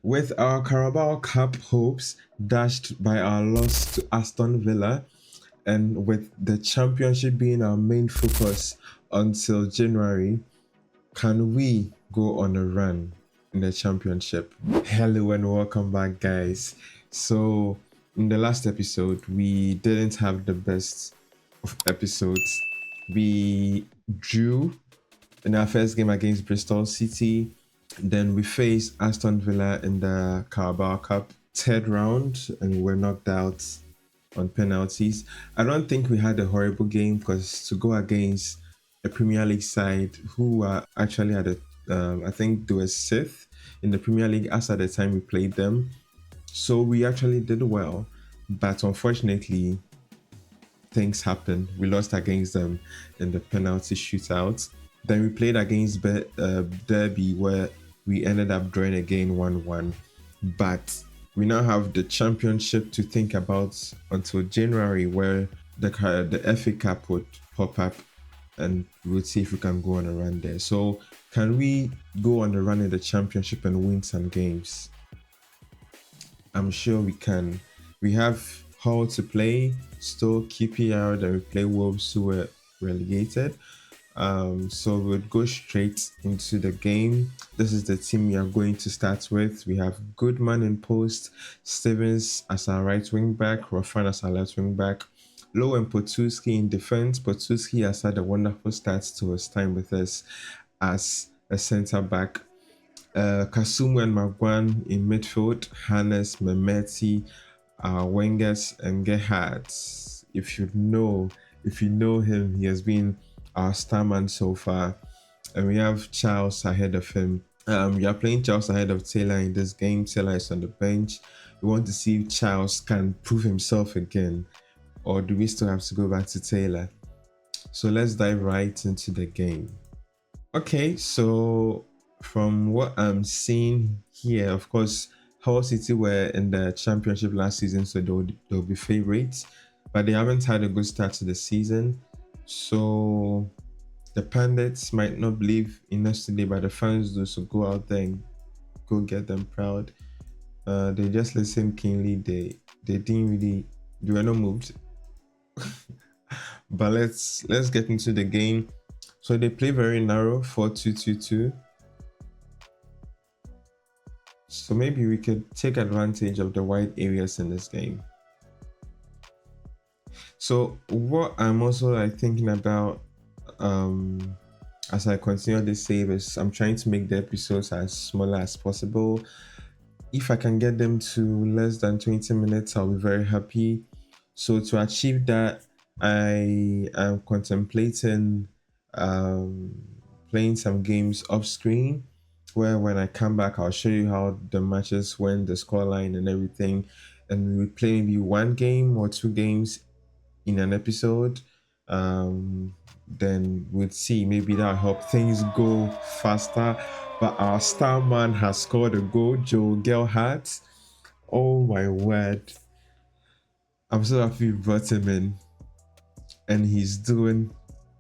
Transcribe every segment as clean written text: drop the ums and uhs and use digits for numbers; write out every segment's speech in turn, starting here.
With our Carabao Cup hopes dashed by our loss to Aston Villa, and with the championship being our main focus until January, can we go on a run in the championship? Hello and welcome back, guys. So, in the last episode, we didn't have the best of episodes. We drew in our first game against Bristol City. Then we faced Aston Villa in the Carabao Cup third round and were knocked out on penalties. I don't think we had a horrible game because to go against a Premier League side who were actually at I think they were sixth in the Premier League as at the time we played them. So we actually did well, but unfortunately things happened. We lost against them in the penalty shootout. Then we played against Derby, where we ended up drawing again 1-1. But we now have the championship to think about until January, where the FA Cup would pop up, and we'll see if we can go on a run there. So, can we go on a run in the championship and win some games? I'm sure we can. We have Hull to play, Stoke, QPR, then we play Wolves, who were relegated. So we'll go straight into the game. This is the team we are going to start with. We have Goodman in post, Stevens as our right wing back, Rofan as our left wing back, Low and Potuski in defense. Potuski has had a wonderful start to his time with us as a centre back. Kasumu and Magwan in midfield, Hannes, Mehmeti, Wengers, and Gerhardt. If you know him, he has been our starman so far. And we have Charles ahead of him. We are playing Charles ahead of Taylor in this game. Taylor is on the bench. We want to see if Charles can prove himself again, or do we still have to go back to Taylor? So let's dive right into the game. Okay, so from what I'm seeing here, of course, Hull City were in the championship last season, so they'll be favorites, but they haven't had a good start to the season. So the pundits might not believe in us today, but the fans do. So go out there and go get them proud. They just listened keenly. They didn't really. They were not moved. But let's get into the game. So they play very narrow, 4-2-2-2. So maybe we could take advantage of the wide areas in this game. So what I'm also thinking about as I continue this save is I'm trying to make the episodes as smaller as possible. If I can get them to less than 20 minutes, I'll be very happy. So to achieve that, I am contemplating playing some games off screen, where when I come back, I'll show you how the matches went, the scoreline and everything. And we play maybe one game or two games in an episode. Then we'll see. Maybe that'll help things go faster. But our star man has scored a goal, Joe Gelhardt. Oh my word. I'm so happy we brought him in. And he's doing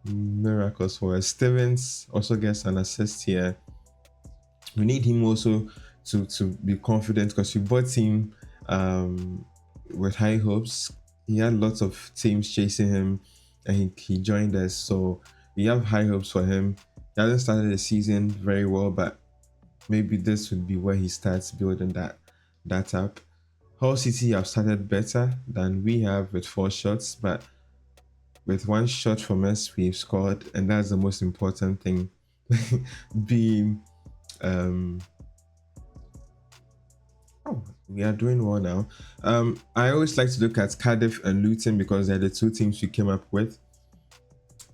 miracles for us. Stevens also gets an assist here. We need him also to be confident, because we bought him with high hopes. He had lots of teams chasing him, and he joined us. So we have high hopes for him. He hasn't started the season very well, but maybe this would be where he starts building that up. Hull City have started better than we have with 4 shots, but with 1 shot from us, we've scored, and that's the most important thing. Being we are doing well now. I always like to look at Cardiff and Luton because they're the 2 teams we came up with.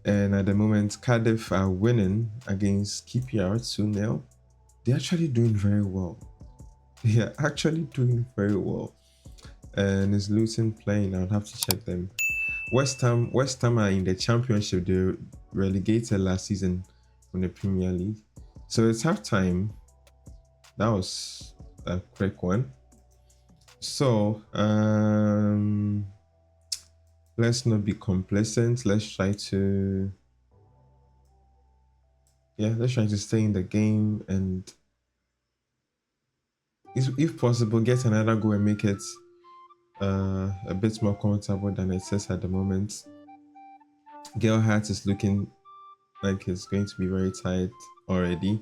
And at the moment, Cardiff are winning against QPR 2-0. They're actually doing very well. They're actually doing very well. And is Luton playing? I'll have to check them. West Ham are in the championship. They relegated last season from the Premier League. So it's half time. That was a quick one. So let's not be complacent. Let's try to stay in the game and if possible, get another goal and make it a bit more comfortable than it is at the moment. Gerhardt is looking like he's going to be very tired already.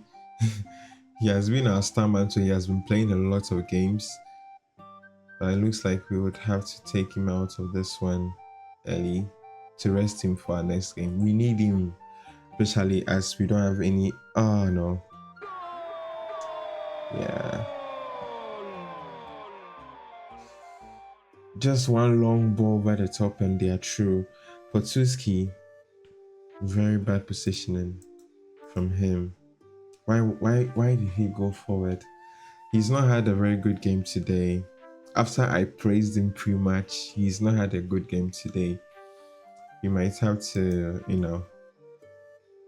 He has been our star man, so he has been playing a lot of games. But it looks like we would have to take him out of this one early to rest him for our next game. We need him, especially as we don't have any. Oh no. Yeah. Just one long ball over the top and they are through. Potuski, very bad positioning from him. Why did he go forward? He's not had a very good game today. After I praised him pre-match, he's not had a good game today. You might have to,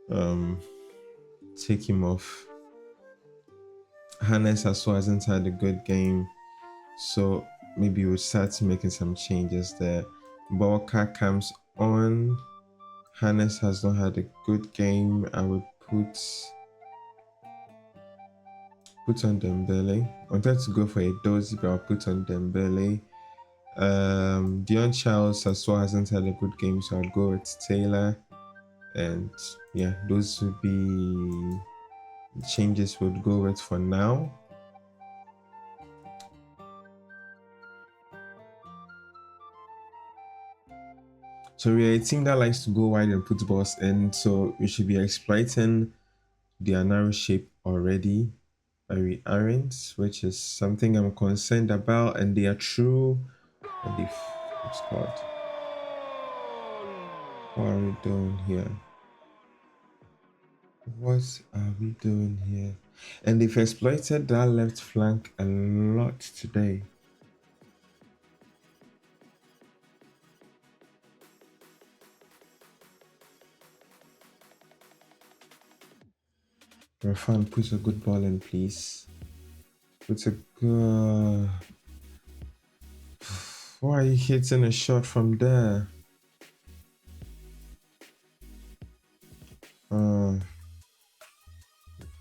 um, take him off. Hannes also hasn't had a good game, so maybe we'll start making some changes there. Balka comes on. Hannes has not had a good game. I would put on Dembele. I wanted to go for a dozy, but I'll put on Dembele. Dion Charles as well hasn't had a good game, so I'll go with Taylor. And yeah, those would be changes we'll go with for now. So we're a team that likes to go wide and put balls in, so we should be exploiting their narrow shape already. But we aren't, which is something I'm concerned about, and they are true. And they've scored. What are we doing here? What are we doing here? And they've exploited that left flank a lot today. Rafan, put a good ball in, please. Put a good... Why are you hitting a shot from there?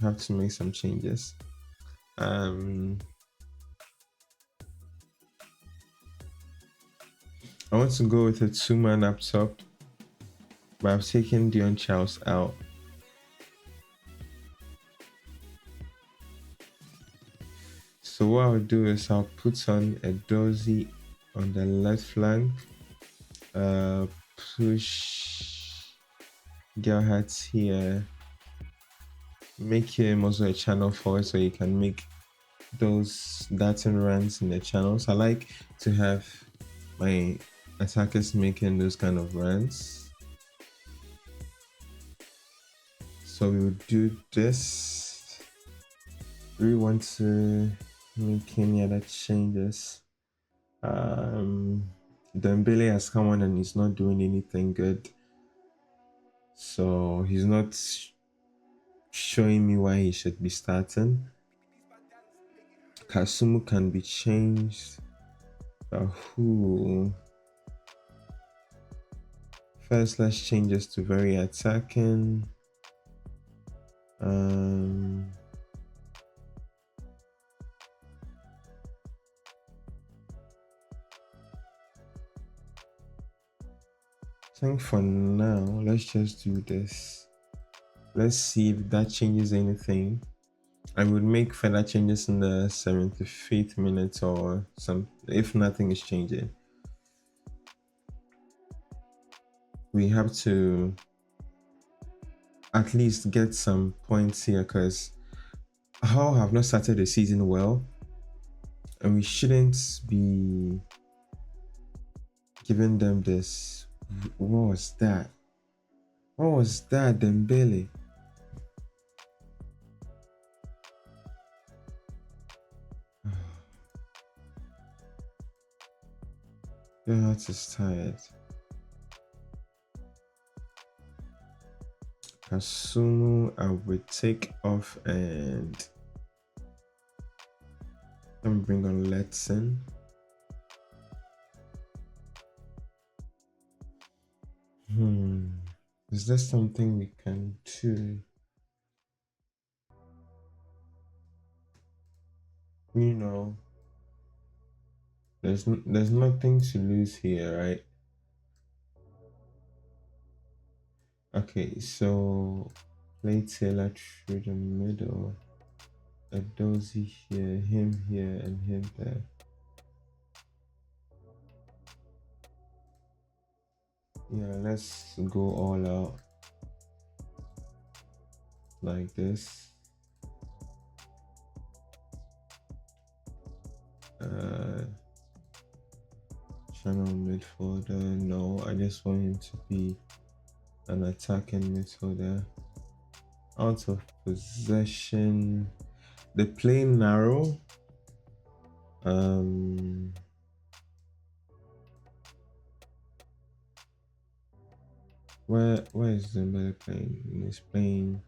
Have to make some changes. I want to go with a 2-man up top, but I've taken Dion Charles out. So what I'll do is I'll put on a dozy on the left flank, push Gerhardt here, make him also a channel forward so he can make those darting runs in the channels. I like to have my attackers making those kind of runs. So we will do this. We want to make any other changes. Dembele has come on and he's not doing anything good. So he's not showing me why he should be starting. Kasumu can be changed. Who? First, let's change this to very attacking. I think for now, let's just do this. Let's see if that changes anything. I would make further changes in the 75th minute or some, if nothing is changing. We have to at least get some points here because Hull have not started the season well, and we shouldn't be giving them this. What was that? What was that, Dembele? Your heart is tired. Kasumu, I will take off and bring on Letson. Is there something we can do? You know, there's nothing to lose here, right? Okay, so play Taylor through the middle. A Dozy here, him here, and him there. Yeah, let's go all out like this. Channel midfielder. No, I just want him to be an attacking midfielder. Out of possession. They play narrow. Where is Dembele playing? He's playing.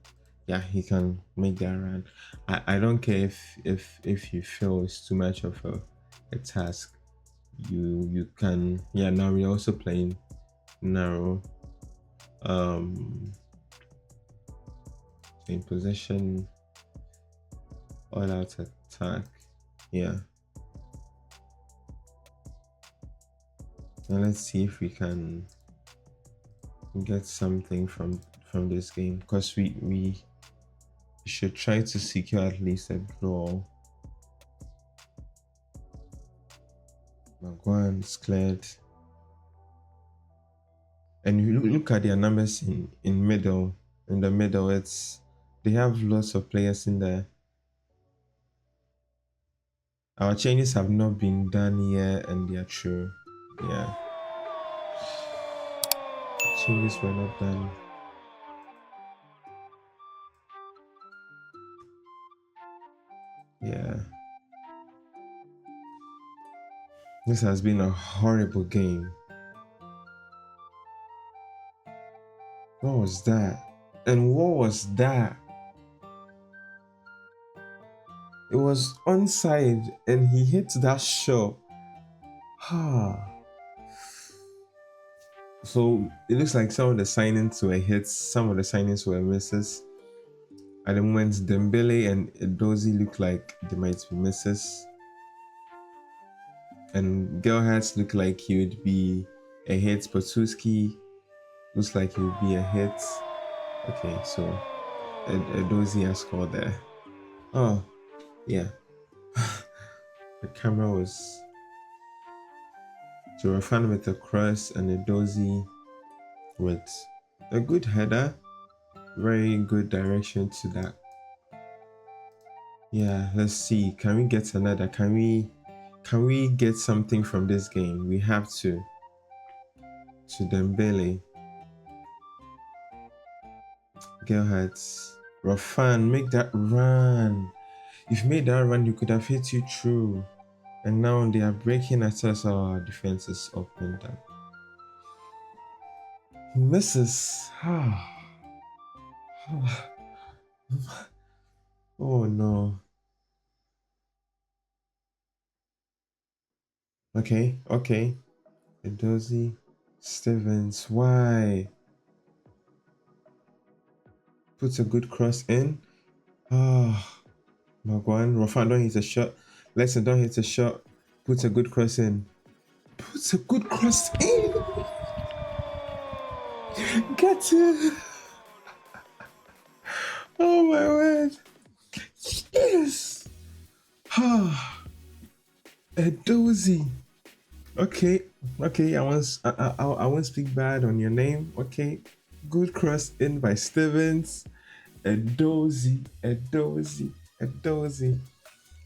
Yeah, he can make that run. I don't care if you feel it's too much of a task. You can. Yeah, now we're also playing narrow. In possession, all out attack. Yeah. Now let's see if we can get something from this game, because we should try to secure at least a draw. Maguire's cleared, and you look at their numbers in the middle. They have lots of players in there. Our changes have not been done yet, and they are true. Yeah, changes were not done. Yeah, this has been a horrible game. What was that? And what was that? It was onside, and he hit that shot. So it looks like some of the signings were hits, some of the signings were misses. At the moment, Dembele and Edozie look like they might be misses. And Gelhardt look like he would be a hit. Potuski looks like he would be a hit. Okay, so Edozie has scored there. Oh, yeah. The camera was Jorafan with a cross and Edozie with a good header. Very good direction to that. Yeah, let's see. Can we get another? Can we get something from this game? We have to Dembele. Gelhardt. Rafan, make that run. If you made that run, you could have hit you through. And now they are breaking at us. Our defense is opened up. He misses. Oh no. Okay. Edozie, Stevens. Why? Puts a good cross in. Maguire. Rafan, don't hit a shot. Lesson, don't hit a shot. Puts a good cross in. Puts a good cross in. Get it. Oh my word. Yes. Edozie. Okay. I won't speak bad on your name. Okay. Good cross in by Stevens. Edozie. I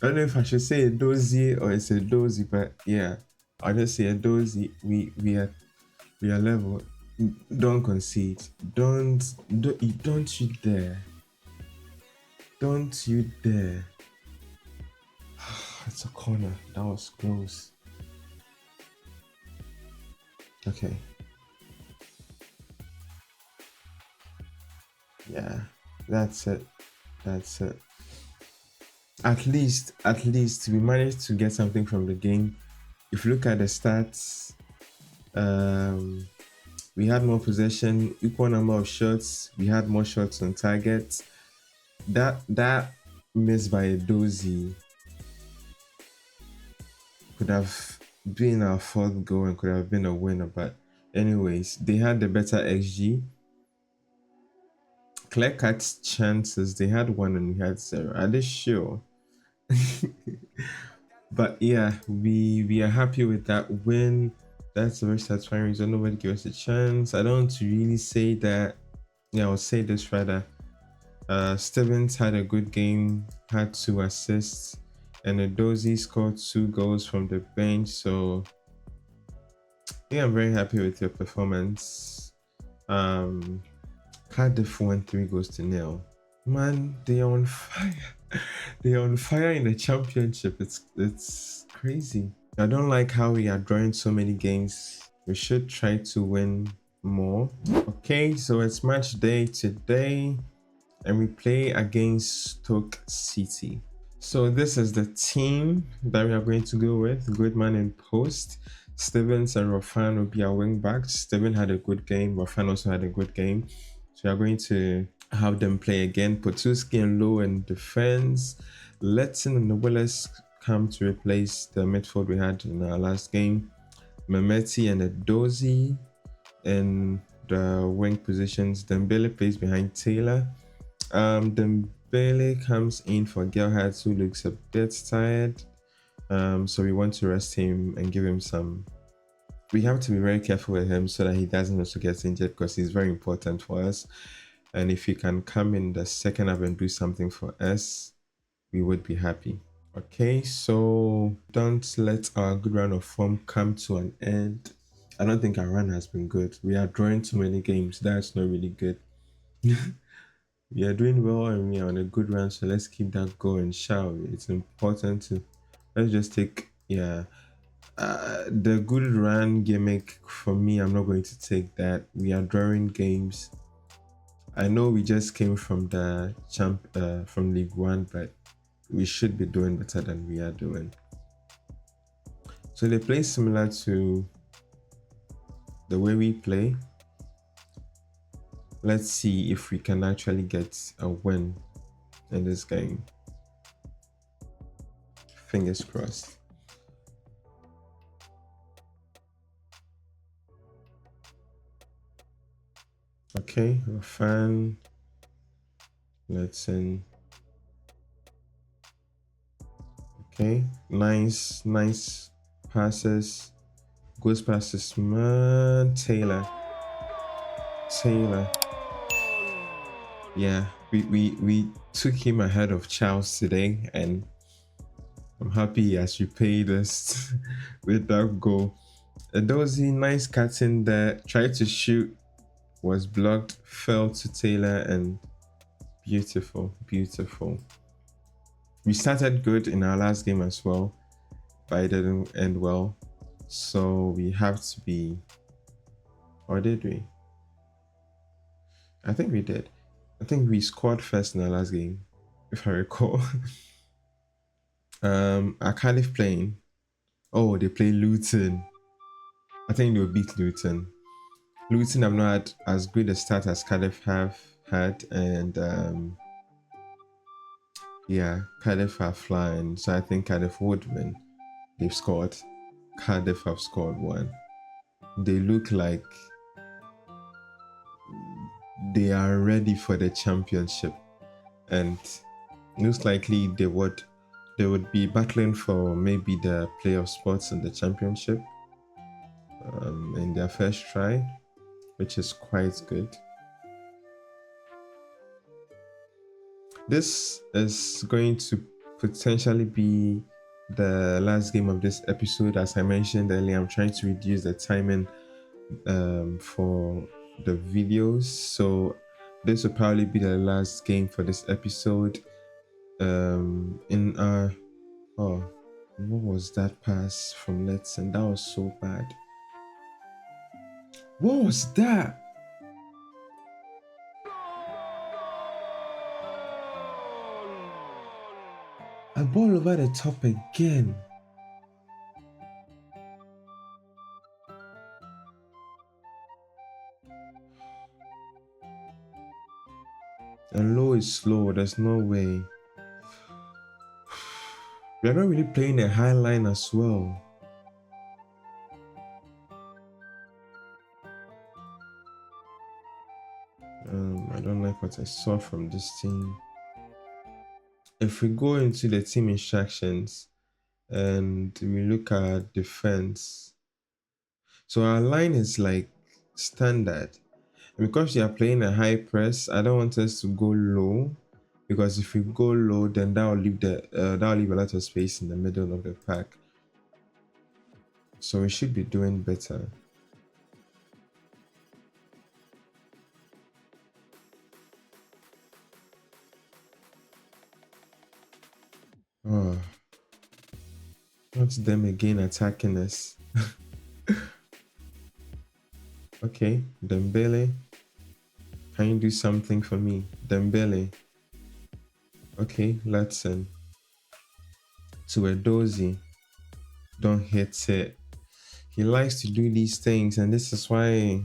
don't know if I should say Edozie or it's Edozie, but yeah, I'll just say Edozie. We are level. Don't concede. Don't you dare. Don't you dare. It's a corner. That was close. Okay. Yeah, that's it. At least we managed to get something from the game. If you look at the stats, we had more possession, equal number of shots. We had more shots on target. That miss by Edozie could have been our fourth goal and could have been a winner. But anyways, they had the better XG. Clear cut chances, they had one and we had zero. Are they sure? But yeah, we are happy with that win. That's a very satisfying result. Nobody gave us a chance. I don't really say that. Yeah, I'll say this rather. Stevens had a good game, had 2 assists, and Edozie scored 2 goals from the bench. So yeah, I'm very happy with your performance. Cardiff won 3 goals to nil. Man, they are on fire. They are on fire in the championship. It's crazy. I don't like how we are drawing so many games. We should try to win more. Okay, so it's match day today, and we play against Stoke City. So this is the team that we are going to go with. Goodman in post. Stevens and Rofan will be our wing backs. Steven had a good game. Rofan also had a good game. So we are going to have them play again. Potuski and Low in defense. Letson and Willis come to replace the midfield we had in our last game. Mehmeti and Edozie in the wing positions. Dembele plays behind Taylor. Dembele comes in for Gerhardt, who looks a bit tired. So we want to rest him and give him some. We have to be very careful with him so that he doesn't also get injured, because he's very important for us. And if he can come in the second half and do something for us, we would be happy. Okay, so don't let our good run of form come to an end. I don't think our run has been good. We are drawing too many games. That's not really good. We are doing well and we are on a good run, so let's keep that going, shall we? It's important to let's just take the good run gimmick. For me, I'm not going to take that. We are drawing games. I know we just came from the from League One, but we should be doing better than we are doing. So they play similar to the way we play. Let's see if we can actually get a win in this game. Fingers crossed. Okay, a fan. Let's in. Okay, nice passes. Goes passes, man. Taylor. Yeah, we took him ahead of Charles today, and I'm happy he has repaid us with that goal. Edozie, nice cutting there. Tried to shoot, was blocked, fell to Taylor, and beautiful. We started good in our last game as well, but it didn't end well. So we have to be, or did we? I think we did. I think we scored first in our last game, if I recall. Are Cardiff playing? Oh, they play Luton. I think they'll beat Luton. Luton have not had as good a start as Cardiff have had, and yeah, Cardiff are flying, so I think Cardiff would win. They've scored. Cardiff have scored one. They look like they are ready for the championship, and most likely they would be battling for maybe the playoff spots in the championship in their first try, which is quite good. This is going to potentially be the last game of this episode. As I mentioned earlier, I'm trying to reduce the timing for the videos, so this will probably be the last game for this episode. In our what was that pass from Letson? That was so bad. What was that? A ball over the top again. And Low is slow. There's no way. We are not really playing a high line as well. what I saw from this team. If we go into the team instructions and we look at defense, so our line is like standard. And because we are playing a high press, I don't want us to go low, because if we go low, then that will leave a lot of space in the middle of the pack. So we should be doing better. Oh, not them again attacking us. Okay, Dembele, can you do something for me? Dembele. Okay, let's send to a dozy. Don't hit it. He likes to do these things, and this is why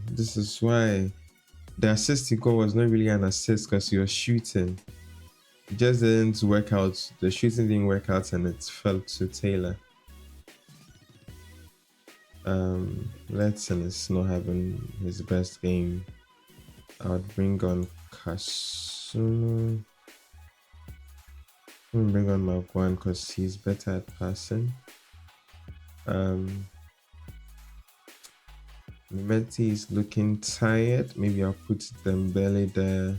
the assist he got was not really an assist, because he was shooting. It just didn't work out. The shooting didn't work out, and it fell to Taylor. Letson is not having his best game. I would bring on Kasuno. I'm bring on Magwan because he's better at passing. Mehmeti is looking tired. Maybe I'll put Dembele there.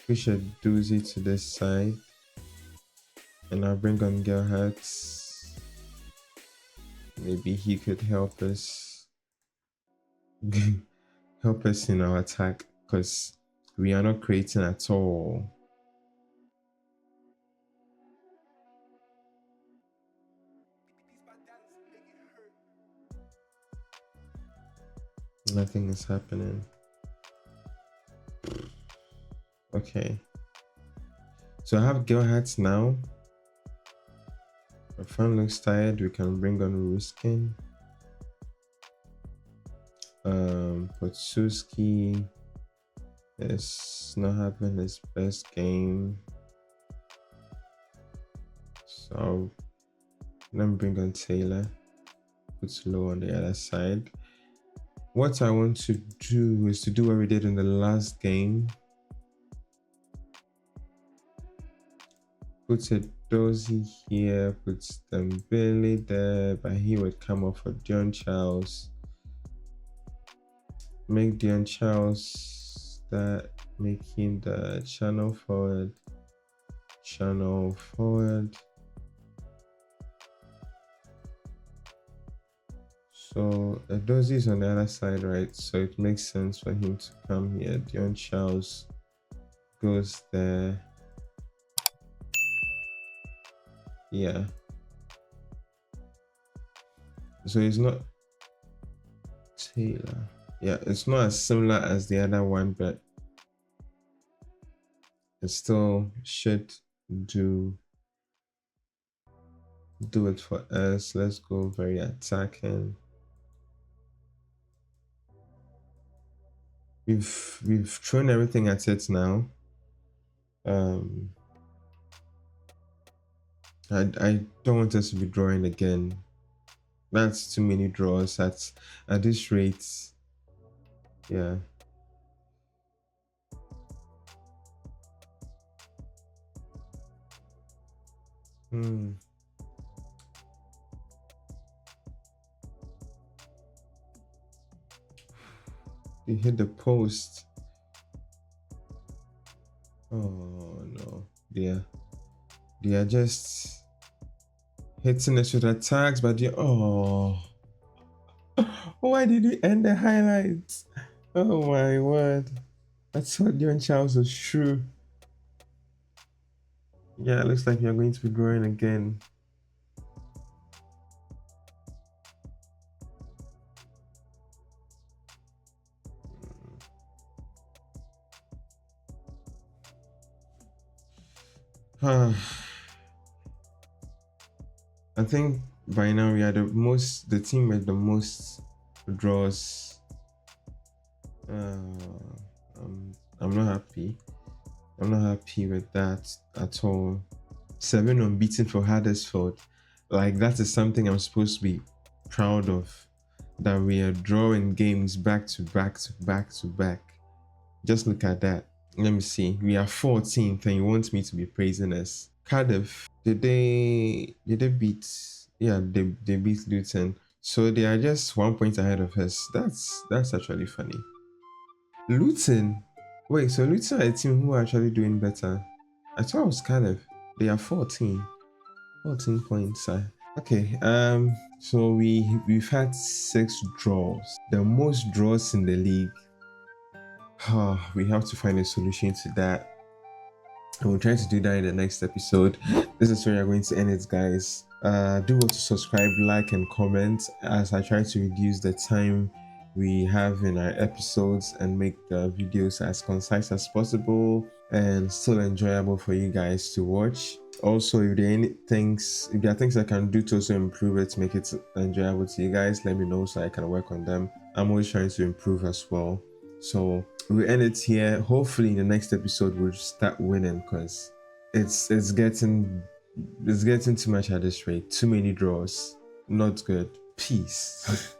Push a doozy to this side. And I'll bring on Gerhardt. Maybe he could help us. Help us in our attack, because we are not creating at all. Nothing is happening. Okay. So I have Gerhardt now. If Fan looks tired, we can bring on Ruskin. Potsuski is not having his best game. So let me bring on Taylor. Put low on the other side. What I want to do is to do what we did in the last game. Put a dozy here, put Dembele there, but he would come off for Dion Charles. Make Dion Charles that, making the channel forward. So Dozy is on the other side, right? So it makes sense for him to come here. Dion Charles goes there. Yeah. So it's not Taylor. Yeah, it's not as similar as the other one, but it still should do it for us. Let's go very attacking. We've thrown everything at it now. I don't want us to be drawing again. That's too many draws at this rate. Yeah. He hit the post. Oh no. They are just hitting us with attacks, but why did you end the highlights? Oh my word. I thought Dion Charles was true. Yeah, it looks like you're going to be growing again. I think by now we are the team with the most draws. I'm not happy. I'm not happy with that at all. 7 unbeaten for Huddersfield. Like, that is something I'm supposed to be proud of. That we are drawing games back to back to back to back. Just look at that. Let me see. We are 14th, and you want me to be praising us? Cardiff. Did they beat? Yeah, they beat Luton. So they are just 1 point ahead of us. That's actually funny. Luton. Wait, so Luton are a team who are actually doing better. I thought it was Cardiff. They are 14 points. Okay. So we've had 6 draws, the most draws in the league. We have to find a solution to that. And we'll try to do that in the next episode. This is where we are going to end it, guys. Do want to subscribe, like, and comment as I try to reduce the time we have in our episodes and make the videos as concise as possible and still enjoyable for you guys to watch. Also, if there are things I can do to also improve it, make it enjoyable to you guys, let me know so I can work on them. I'm always trying to improve as well. So we'll end it here. Hopefully in the next episode we'll start winning, because it's getting too much at this rate. Too many draws. Not good. Peace.